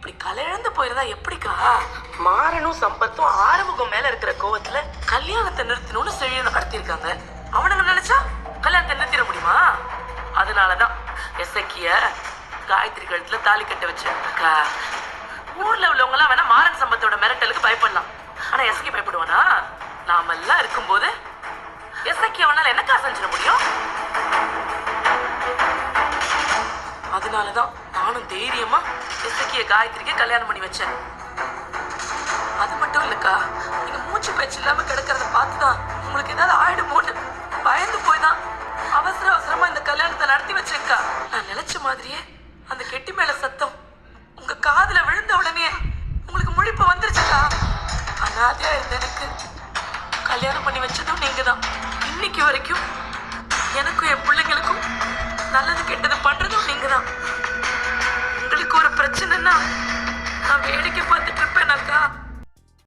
இப்படி கலையிழந்து போயிருந்தா எப்படிக்கா? மாறனும் சம்பத்தும் ஆறுமுகம் மேல இருக்கிற கோவத்துல கல்யாணத்தை நிறுத்தணும்னு செழியனை கடத்திருக்காங்க. அவனுங்க நினைச்சா கல்யாணத்தை நிறுத்திட முடியுமா? அதனாலதான் எசக்கிய காயத்ரி கழுத்துல தாலி கட்ட வச்சேன். ஊர்ல உள்ளவங்க எல்லாம் வேணா மாறன் சம்பத்தோட மிரட்டலுக்கு பயப்படலாம், ஆனா எசக்கி பயப்படுவானா? நாம எல்லாம் இருக்கும்போது எசக்கி அவனால என்னக்கா செஞ்சிட முடியும்? அதனாலதான் நானும் தைரியமா எசக்கிய காயத்ரிக்கு கல்யாணம் பண்ணி வச்சேன். அது மட்டும் இல்லக்கா, நீங்க மூச்சு பேச்சு இல்லாம கிடக்கிறத பார்த்துதான் உங்களுக்கு ஏதாவது ஆயிடுமோன்னு பயந்து போய்தான் அவசர அவசரமா இந்த கல்யாணத்தை நடத்தி வச்சேன்க்கா. நான் நினைச்ச மாதிரியே அந்த கெட்டி மேல சத்தம் உங்க காதுல விழுந்த உடனே உங்களுக்கு முழிப்பு வந்துருச்சுக்கா. அனாதையா இருந்த எனக்கு கல்யாணம் பண்ணி வச்சதும் நீங்க தான். இன்னைக்கு வரைக்கும் எனக்கும் என் பிள்ளைங்களுக்கும் நல்லது கெட்டது பண்றதும் நீங்க தான். உங்களுக்கு ஒரு பிரச்சனைன்னா நான் வேடிக்கை பார்த்துட்டு